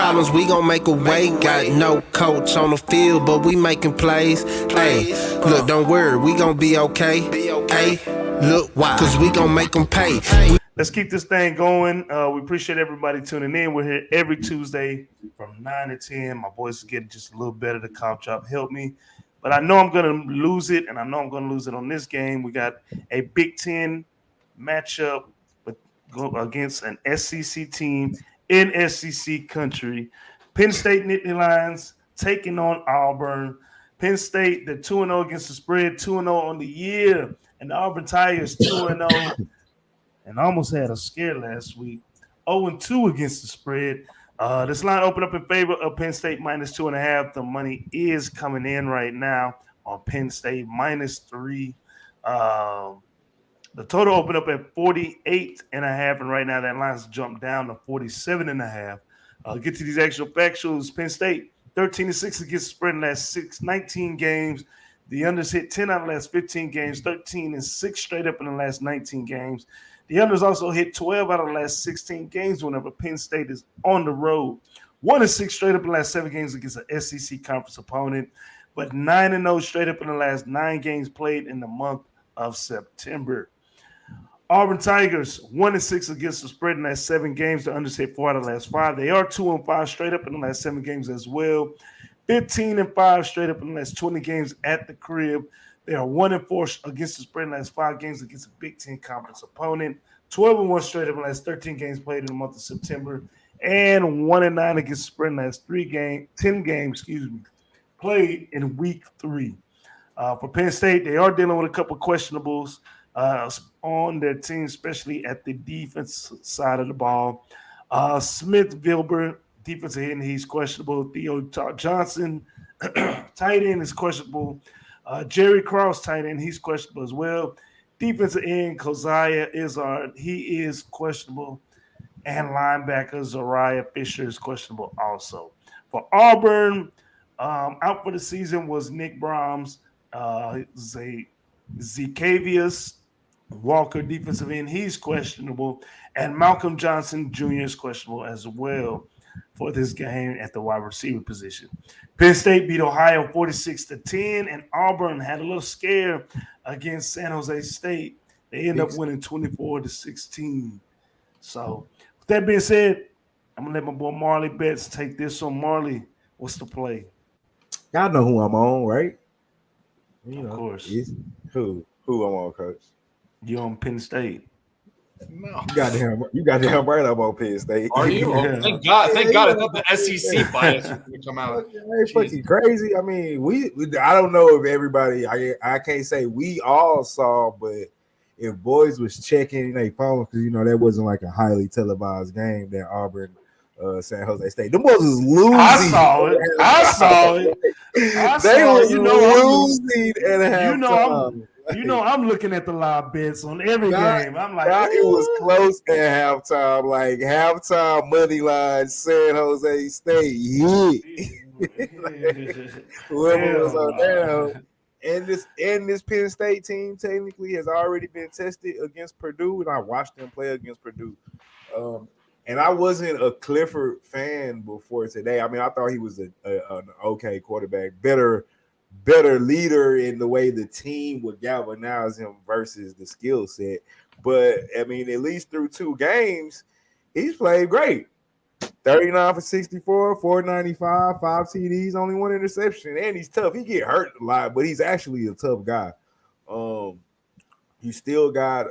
problems, we gon' make a way. Got no coach on the field, but we making plays. Hey, look, don't worry, we gon' be okay. Hey, look, why? Cause we gon' make them pay. Let's keep this thing going. We appreciate everybody tuning in. We're here every Tuesday from 9 to 10. My voice is getting just a little better. The cough drop helped me. But I know I'm going to lose it, and I know I'm going to lose it on this game. We got a Big Ten matchup against an SEC team in SEC country. Penn State Nittany Lions taking on Auburn. Penn State, they're 2-0 against the spread, 2-0 on the year. And the Auburn Tigers 2-0. And almost had a scare last week. 0-2 against the spread. This line opened up in favor of Penn State -2.5. The money is coming in right now on Penn State -3. The total opened up at 48.5, and right now that line's jumped down to 47.5. Get to these actual factuals. Penn State 13-6 against the spread in the last 19 games. The unders hit 10 out of the last 15 games, 13-6 straight up in the last 19 games. The unders also hit 12 out of the last 16 games whenever Penn State is on the road. 1-6 straight up in the last 7 games against an SEC conference opponent, but 9-0 straight up in the last 9 games played in the month of September. Auburn Tigers 1-6 against the spread in the last 7 games. The unders hit 4 out of the last 5. They are 2-5 straight up in the last 7 games as well. 15-5 straight up in the last 20 games at the crib. They are 1-4 against the spread in the last 5 games against a Big Ten conference opponent. 12-1 straight up in the last 13 games played in the month of September. And 1-9 against the spread in the last 10 games, played in week 3. For Penn State, they are dealing with a couple of questionables on their team, especially at the defense side of the ball. Smith Vilber, defensive end, he's questionable. Theo Johnson, tight end, is questionable. Jerry Cross, tight end, he's questionable as well. Defensive end, Keziah Izzard, he is questionable. And linebacker, Zariah Fisher, is questionable also. For Auburn, out for the season was Nick Brahms, Zekavius Walker, defensive end, he's questionable. And Malcolm Johnson Jr. is questionable as well for this game at the wide receiver position. Penn State beat Ohio 46-10, and Auburn had a little scare against San Jose State. They end up winning 24-16. So, with that being said, I'm going to let my boy Marley Bets take this on. Marley, what's the play? Y'all know who I'm on, right? Of course. Who I'm on, Coach? You on Penn State. No. You got the right up on Penn State. Are you? Oh, thank God. Thank God. I thought the SEC bias was going to come out. It's fucking crazy. I mean, we I don't know if everybody, I can't say we all saw, but if boys was checking their phones, because, that wasn't like a highly televised game, that Auburn, San Jose State. The boys was losing. I saw it. They were losing at halftime. I'm looking at the live bets on every game. I'm like, it was close at halftime. Like halftime money line, San Jose State. Whoever was on there. And this Penn State team technically has already been tested against Purdue, and I watched them play against Purdue. And I wasn't a Clifford fan before today. I mean, I thought he was an okay quarterback, better leader in the way the team would galvanize him versus the skill set. But, I mean, at least through 2 games, he's played great. 39 for 64, 495, 5 TDs, only 1 interception. And he's tough. He get hurt a lot, but he's actually a tough guy. You still got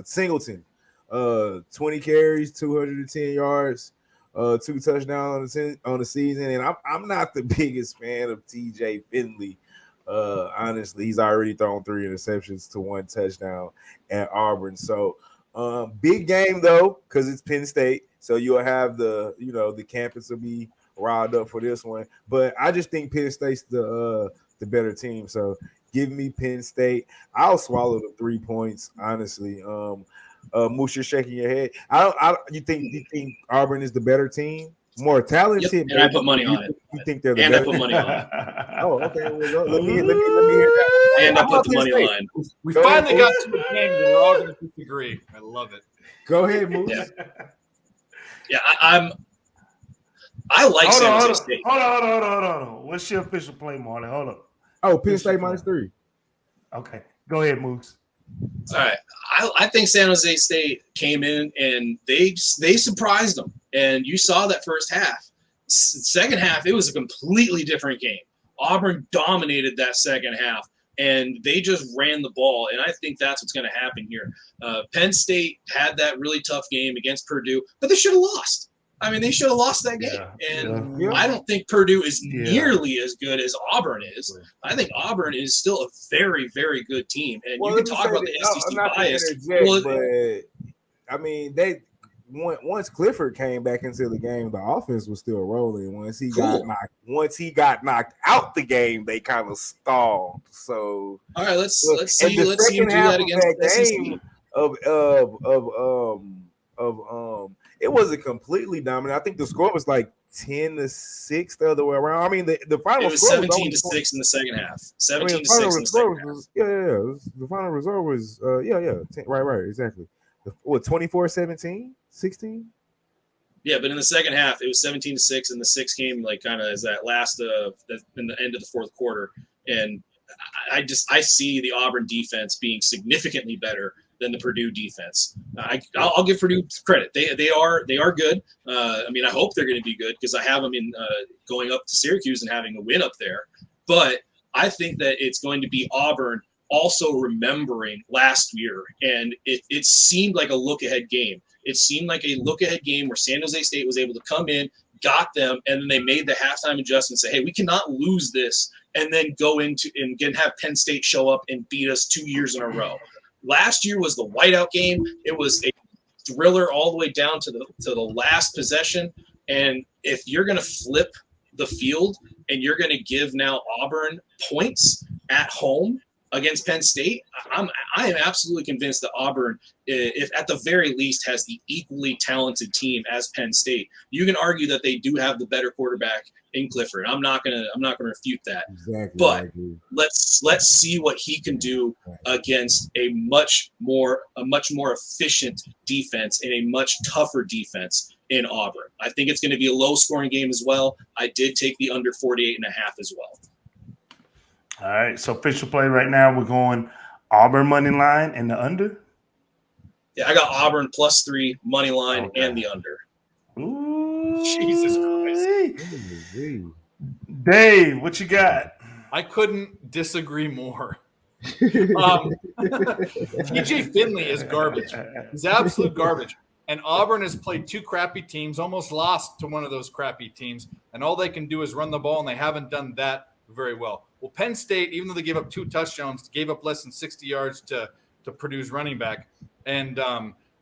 Singleton. 20 carries, 210 yards, 2 touchdowns on the season. And I'm not the biggest fan of TJ Finley. Honestly, he's already thrown 3 interceptions to 1 touchdown at Auburn. So big game though, because it's Penn State. So you'll have the campus will be riled up for this one. But I just think Penn State's the better team. So give me Penn State. I'll swallow the 3 points, honestly. Moose, you're shaking your head. You think Auburn is the better team, more talented? Yep, and I put money on it. You think they're the and better? I put money on it. Oh, okay. Well, let me hear that. And I put the money line. We finally got to a game where we're all going to disagree. I love it. Go ahead, Moose. Yeah, I like San Jose State. Hold on. What's your official play, Marley? Hold up. Oh, Penn State -3. Okay, go ahead, Moose. All right, I think San Jose State came in and they surprised them, and you saw that first half. Second half, it was a completely different game. Auburn dominated that second half, and they just ran the ball, and I think that's what's going to happen here. Penn State had that really tough game against Purdue, but they should have lost. I mean, they should have lost that game. And I don't think Purdue is nearly as good as Auburn is. I think Auburn is still a very, very good team. And you can talk about the SEC bias. But I mean, once Clifford came back into the game, the offense was still rolling. Once he got knocked out the game, they kind of stalled. So all right, let's see him do that against the SEC. It wasn't completely dominant. I think the score was like 10-6 the other way around. I mean, the final it was score 17-6 in the second half. 17-6 in the second half. The final result was right, exactly. What, 24-17, 16? Yeah, but in the second half, it was 17-6, and the 6 came like kind of as that last in the end of the fourth quarter. And I see the Auburn defense being significantly better than the Purdue defense. I'll give Purdue credit. They are good. I mean, I hope they're going to be good because I have them in going up to Syracuse and having a win up there. But I think that it's going to be Auburn also remembering last year, and it seemed like a look-ahead game. It seemed like a look-ahead game where San Jose State was able to come in, got them, and then they made the halftime adjustment, say, hey, we cannot lose this, and then go into and have Penn State show up and beat us 2 years in a row. Last year was the whiteout game. It was a thriller all the way down to the last possession. And if you're going to flip the field and you're going to give now Auburn points at home against Penn State, I am absolutely convinced that Auburn, if at the very least, has the equally talented team as Penn State. You can argue that they do have the better quarterback in Clifford. I'm not gonna refute that. Exactly, but let's see what he can do against a much more efficient defense and a much tougher defense in Auburn. I think it's going to be a low-scoring game as well. I did take the under 48.5 as well. All right, so official play right now, we're going Auburn money line and the under. Yeah, I got Auburn +3 money line and the under. Ooh, Jesus Christ. Dave, what you got? I couldn't disagree more. TJ Finley is garbage. He's absolute garbage. And Auburn has played 2 crappy teams, almost lost to one of those crappy teams, and all they can do is run the ball, and they haven't done that very well. Well, Penn State, even though they gave up 2 touchdowns, gave up less than 60 yards to Purdue's running back. And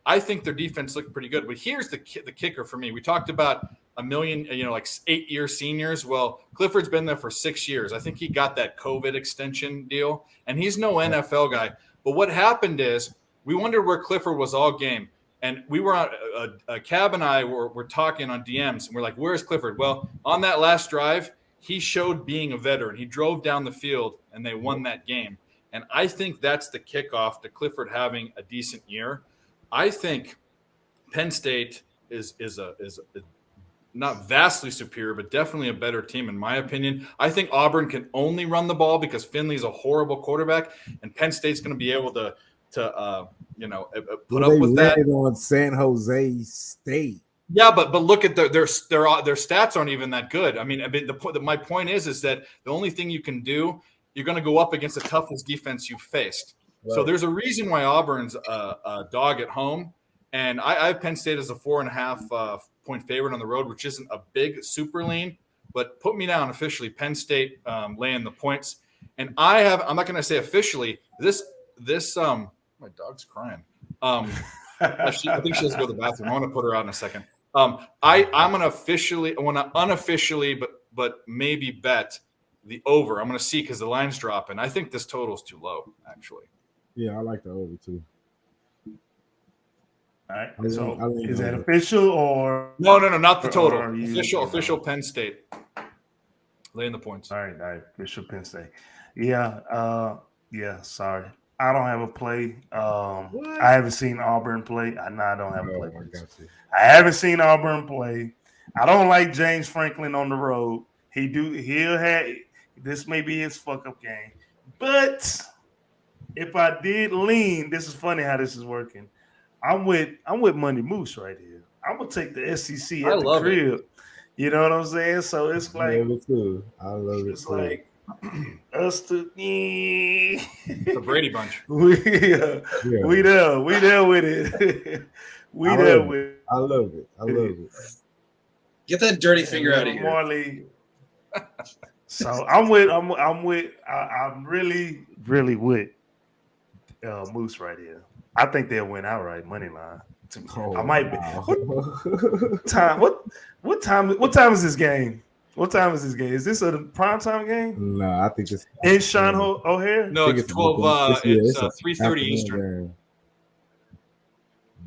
I think their defense looked pretty good. But here's the kicker for me. We talked about a million, like 8-year seniors. Well, Clifford's been there for 6 years. I think he got that COVID extension deal, and he's no NFL guy. But what happened is we wondered where Clifford was all game. And we were on Cab and I were talking on DMs, and we're like, where's Clifford? Well, on that last drive, he showed being a veteran. He drove down the field, and they won that game. And I think that's the kickoff to Clifford having a decent year. I think Penn State is not vastly superior, but definitely a better team, in my opinion. I think Auburn can only run the ball because Finley's a horrible quarterback, and Penn State's going to be able to put up with that. On San Jose State. Yeah, but look at their stats aren't even that good. I mean, my point is that the only thing you can do, you're going to go up against the toughest defense you've faced. Right. So there's a reason why Auburn's a dog at home, and I have Penn State as a 4.5 point favorite on the road, which isn't a big super lean, but put me down officially. Penn State laying the points, and I'm not going to say officially this. My dog's crying. I think she has to go to the bathroom. I want to put her out in a second. I'm going to unofficially, but maybe bet the over. I'm going to see because the line's dropping. I think this total's too low, actually. Yeah, I like the over too. All right. So is that official or no, not the total. Official Penn State. Laying the points. All right, official Penn State. Yeah, sorry. I don't have a play. I haven't seen Auburn play. I don't have a play. I got you. I haven't seen Auburn play. I don't like James Franklin on the road. He'll have this may be his fuck up game. But if I did lean, this is funny how this is working. I'm with Money Moose right here. I'm gonna take the SEC at the crib. You know what I'm saying? So it's like I love it too. I love it. It's like us to It's a Brady bunch. we there with it. We there with it. I love it. I love it. Get that dirty finger out of here, Marley. So I'm really with Moose right here. I think they'll win outright money line. I might be. What time is this game? What time is this game? Is this a primetime game? No, I think it's in Sean O'Hare. No, it's 12. It's 3:30 Eastern.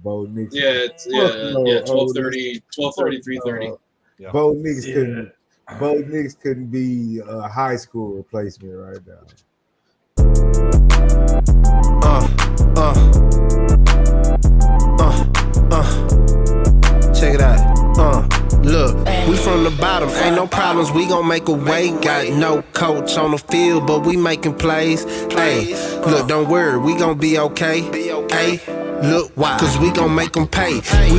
Bo Nix. Yeah, 12:30, 3:30. Yeah. Bo Nix couldn't be a high school replacement right now. Check it out. Look, we from the bottom, ain't no problems, we gon' make a way. Got no coach on the field, but we making plays. Hey, look, don't worry, we gon' be okay. Hey, look, why? Cause we gon' make them pay.